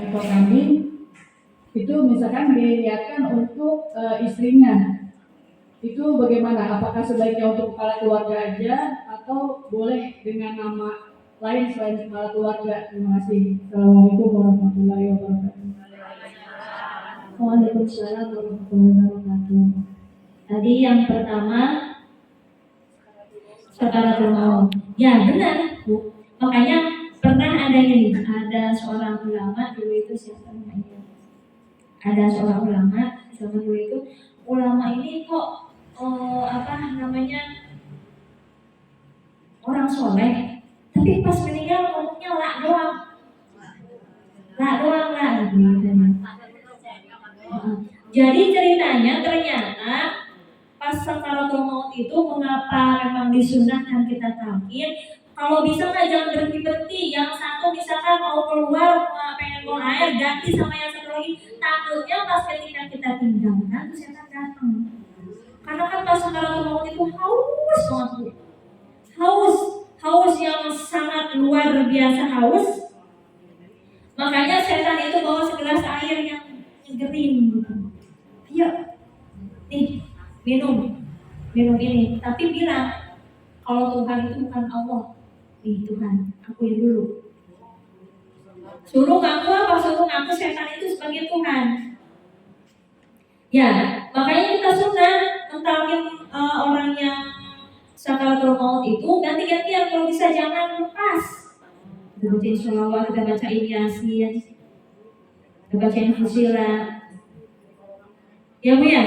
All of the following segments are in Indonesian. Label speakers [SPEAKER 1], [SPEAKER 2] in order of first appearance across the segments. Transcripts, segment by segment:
[SPEAKER 1] atau kambing itu misalkan diniatkan untuk istrinya, itu bagaimana? Apakah sebaiknya untuk kepala keluarga aja atau boleh dengan nama lain selain kepala keluarga? Terima kasih. Assalamualaikum warahmatullahi wabarakatuh.
[SPEAKER 2] Waalaikumsalam warahmatullahi wabarakatuh. Tadi yang pertama sakaratul maut. Ya benar, Bu. Makanya pernah ada ini, ada seorang ulama dulu itu siapa namanya? Ada seorang ulama zaman dulu itu, ulama ini kok orang soleh, tapi pas meninggal ngomongnya lah doang gitu. Jadi ceritanya ternyata pas sakaratul maut itu mengapa memang disunahkan kita talqin, kalau bisa nggak jangan berhenti. Yang satu misalkan mau keluar pengen buang air, ganti sama yang satu lagi. Takutnya pas ketika kita tinggalkan tuh setan datang. Karena kan pas sakaratul maut itu haus banget, haus yang sangat luar biasa haus. Makanya setan itu bawa segelas air yang nyegerin gitu. Ayo, nih minum ini. Tapi bilang kalau Tuhan itu bukan Allah. Nih Tuhan, akuin dulu. Suruh ngaku setan itu sebagai Tuhan. Ya, makanya kita sunnah mentalkin orang yang sakaratul maut itu ganti-gantian, kalau bisa jangan lepas. Kita bacain sholawat, kita bacain yasin, kita bacain fusilat. Ya Bu ya,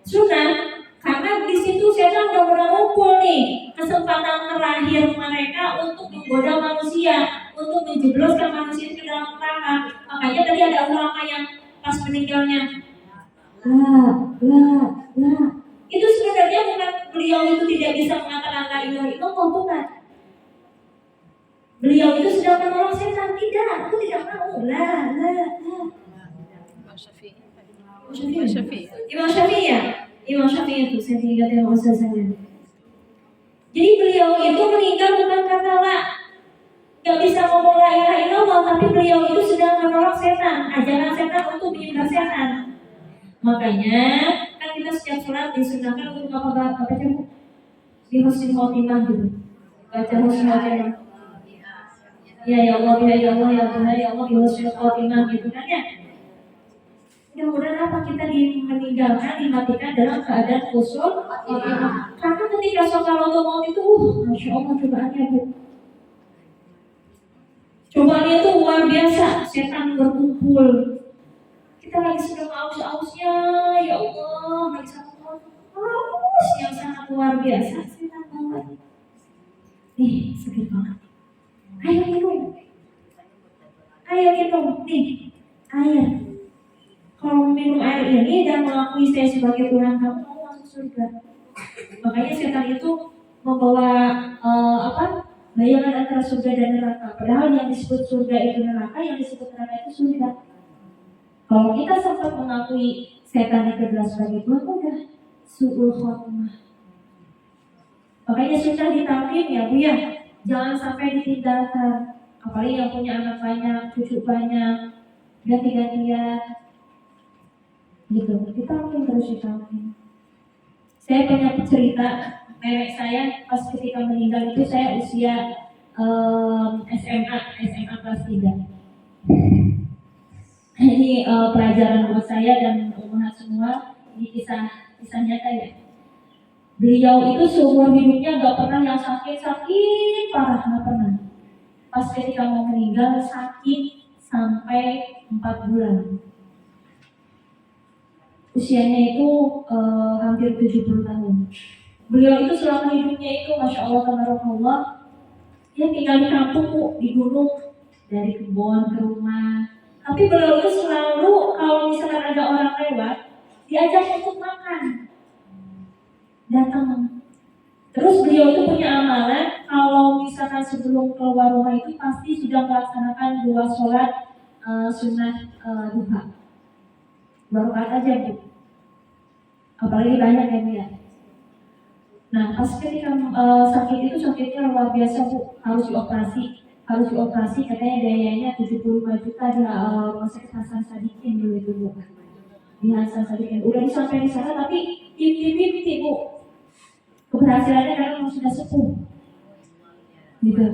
[SPEAKER 2] sunnah. Karena di situ setan udah ngumpul nih, kesempatan terakhir mereka untuk menggoda manusia, untuk menjebloskan manusia ke dalam neraka. Makanya tadi ada ulama yang pas meninggalnya lah. Itu sebenarnya bukan beliau itu tidak bisa mengatakan la ilaha illallah, bukan. Beliau itu sedang menolong setan, tidak. Aku tidak mau. Imam Syafi'i ya? Imam Syafi'i itu saya ingat yang ustazahnya. Jadi beliau itu meninggal bukan karena gak bisa ngomong la ilaha illallah, tapi beliau itu sedang menolong setan, ajaran setan untuk menyembah setan. Makanya kan kita setiap sholat disunahkan untuk baca di husnul khotimah gitu. Baca husnul khotimah. Ya Allah ya Tuhan ya Allah di husnul khotimah gitu kan ya. Mudah-mudahan apa kita meninggalkan, dimatikan dalam keadaan husnul khotimah. Karena ketika sakaratul maut itu, masya Allah cobaannya Bu. Cobaannya itu luar biasa, setan berkumpul. Kita lagi sedang aus-ausnya, ya Allah, lagi sama aus yang sangat luar biasa. Setan banget. Nih, sakit banget. Ayo minum, nih, air. Kalau minum air ini dan mengakui saya sebagai Tuhan kamu, kamu masuk surga. Makanya setan itu membawa bayangan antara surga dan neraka. Padahal yang disebut surga itu neraka, yang disebut neraka itu surga. Kalau kita sempat mengakui setan itu adalah sebagai Tuhan, udah su'ul khotimah. Makanya sudah ditalkin ya Bu ya, jangan sampai ditinggalkan. Apalagi yang punya anak banyak, cucu banyak, ganti-gantian gitu. Ditalkin terus ditalkin. Saya banyak cerita, nenek saya pas ketika meninggal itu saya usia SMA kelas 3. Ini pelajaran buat saya dan ummahat semua. Ini kisah nyata ya. Beliau itu seumur hidupnya gak pernah yang sakit parah, gak pernah. Pas ketika mau meninggal sakit sampai 4 bulan. Usianya itu hampir 70 tahun. Beliau itu selama hidupnya itu masya Allah tabarakallah, dia tinggal di kampung Bu, di gunung, dari kebun ke rumah. Tapi beliau itu selalu kalau misalkan ada orang lewat, diajak untuk makan, datang. Terus beliau itu punya amalan, kalau misalkan sebelum keluar rumah itu pasti sudah melaksanakan 2 sholat sunnah duha. 2 rakaat aja Bu. Apalagi banyak yang lihat. Nah pas ketika sakit itu sakitnya luar biasa Bu, harus dioperasi. harus dioperasi, katanya biayanya 75 juta di Rumah Sakit Hasan Sadikin dulu itu Bu. Di Hasan Sadikin udah sampai di sana tapi 50-50 Bu. Keberhasilannya karena memang sudah sepuh gitu.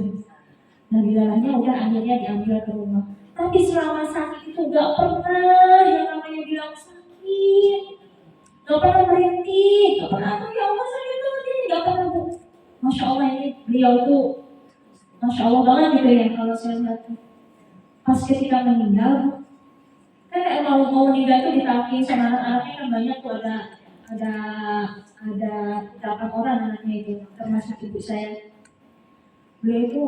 [SPEAKER 2] Nah di dalamnya udah akhirnya diambil ke rumah. Tapi selama sakit itu gak pernah yang namanya bilang sakit, gak pernah berhenti, gak pernah tuh ya Allah sakit banget ini, gak pernah Bu. Masya Allah ini beliau tuh Masya Allah banget gitu ya kalau saya lihat. Pas ketika meninggal Bu, kan mau meninggal tuh ditalkin sama anak-anaknya kan banyak tuh, ada 8 orang anaknya itu termasuk ibu saya. Beliau itu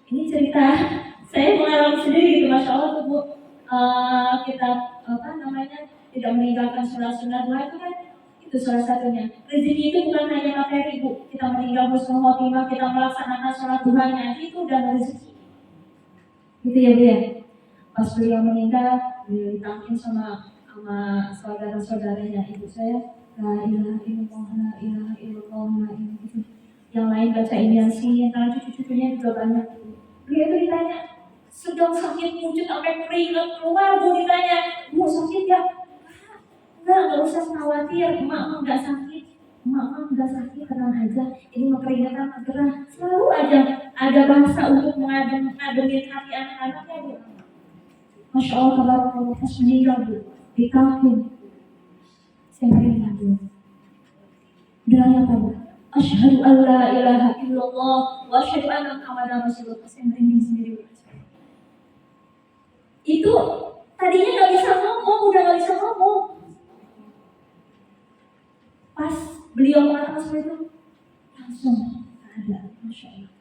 [SPEAKER 2] ini cerita saya mengalami sendiri gitu, Masya Allah tuh Bu. Kita apa namanya tidak meninggalkan sunah-sunah doa itu kan itu salah satunya. Rezeki itu bukan hanya materi Bu. Kita meninggal husnul khotimah, kita melaksanakan sholat duhanya itu udah rezeki. Gitu ya Bu ya. Pas beliau meninggal, beliau ditangkin sama saudara-saudaranya ibu saya. La ilaha illallah, la ilaha illallah, la ilaha illallah. Yang lain baca Yasin, karena cucu-cucunya juga banyak. Beliau itu ditanya, sedang sakit pucuk sampai keringat keluar Bu, ditanya, Bu sakit ya? Enggak usah khawatir, emak enggak sakit. Emak enggak sakit, tenang aja. Ini mau keringatan gerah. Selalu aja ada bahasa untuk ngademin hati anak-anaknya Bu. Masya Allah, tabarakallah, pas meninggal Bu, ditalkin. Saya meninggal Bu. Bilangnya apa Bu? Asyhadu an la ilaha illallah wa asyhadu anna Muhammadar Rasulullah. Saya merinding sendiri Bu. Itu tadinya nggak bisa ngomong, udah nggak bisa ngomong. Pas beliau mengatakan seperti itu, langsung ada, Masya Allah.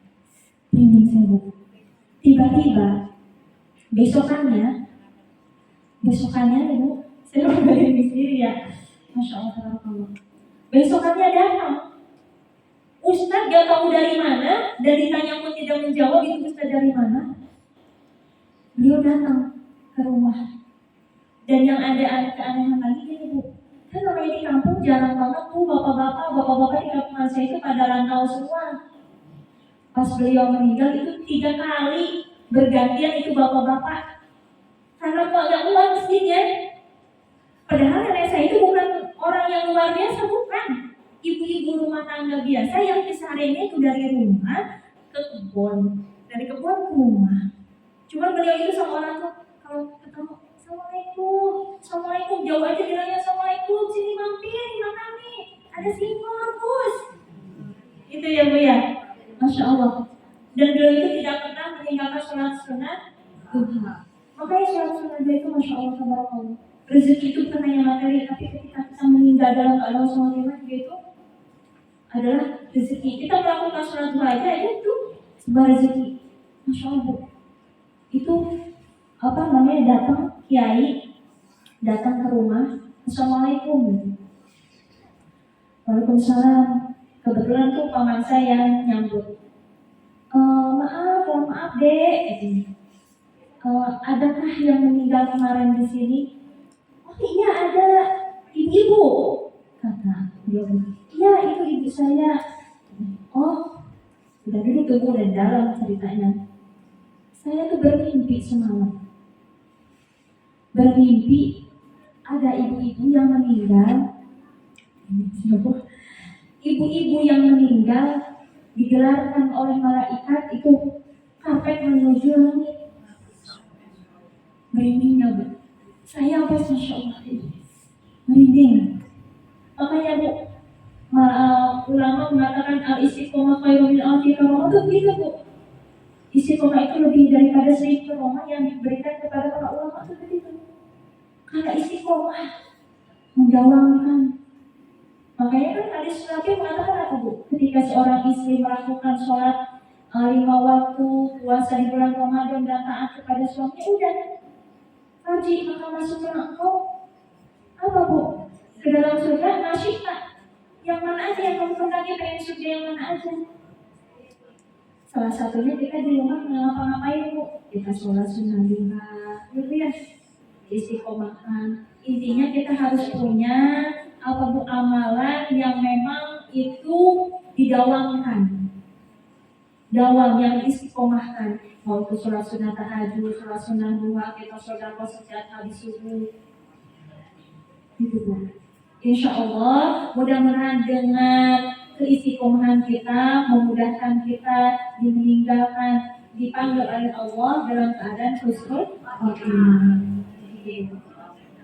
[SPEAKER 2] Merinding saya Bu. Tiba-tiba besokannya Ibu, saya berbaring sendiri ya, Masya Allah. Besokannya datang, Ustadz gak tahu dari mana, dari tanya pun tidak menjawab, itu Ustadz dari mana? Beliau datang ke rumah, dan yang ada keanehan lagi gini Bu, kan namanya di kampung jarang banget tuh bapak-bapak di kampung saya itu pada rantau semua. Pas beliau meninggal itu 3 kali bergantian itu bapak-bapak. Karena agak luar masjidnya. Padahal nenek saya itu bukan orang yang luar biasa, bukan. Ibu-ibu rumah tangga biasa yang kesehariannya itu dari rumah ke kebun, dari kebun ke rumah. Cuma beliau itu sama orang tuh kalau ketemu, Assalamualaikum, jauh aja bilangnya Assalamualaikum, sini mampir, makan nih, ada singkong bus. Itu ya Bu ya, Masya Allah. Dan beliau itu tidak pernah meninggalkan sholat sunat duha. Makanya sholat sunat itu Masya Allah, tabarakallah. Rezeki itu bukan hanya materi, tapi ketika kita meninggal dalam keadaan sholat sunat itu adalah rezeki. Kita melakukan sholat duha aja itu sebuah rezeki. Masya Allah. Itu apa namanya, datang kiai, datang ke rumah, Assalamualaikum. Waalaikumsalam. Kebetulan tuh paman saya nyambut. Maaf Dek. Adakah yang meninggal kemarin di sini? Oh iya ada, ibu, kata dia. Iya itu ibu saya. Oh, udah dulu tunggu dan dalam ceritanya. Saya tuh bermimpi semalam. Bermimpi ada ibu-ibu yang meninggal. Ibu-ibu yang meninggal digelarkan oleh malaikat itu karpet menuju langit. Merinding ya Bu. Saya apa Masya Allah merinding. Makanya Bu, ulama mengatakan al-istiqomah khairun min alfi karomah itu gitu Bu. Istiqomah itu lebih daripada 1000 karomah yang diberikan kepada para ulama itu begitu. Karena istiqomah menjawabkan. Makanya kan hadis Nabi mengatakan apa Bu? Ketika seorang istri melakukan sholat 5 waktu, puasa di bulan Ramadan dan taat kepada suami, udah haji maka masukkan engkau apa Bu? Ke dalam surga nasyita. Yang mana aja yang kamu kendaki, pengen surga yang mana aja. Salah satunya kita di rumah ngapa-ngapain Bu? Kita sholat sunnah duha, gitu ya. Istiqomahan. Intinya kita harus punya apa Bu, amalan yang memang itu didawamkan. dawam yang istiqomahkan, mau itu sholat sunnah tahajud, sholat sunnah duha, kita sedekah setiap habis subuh. Gitu Bu. Insya Allah mudah-mudahan dengan keistiqomahan kita memudahkan kita dipanggil oleh Allah dalam keadaan husnul khotimah. Gitu.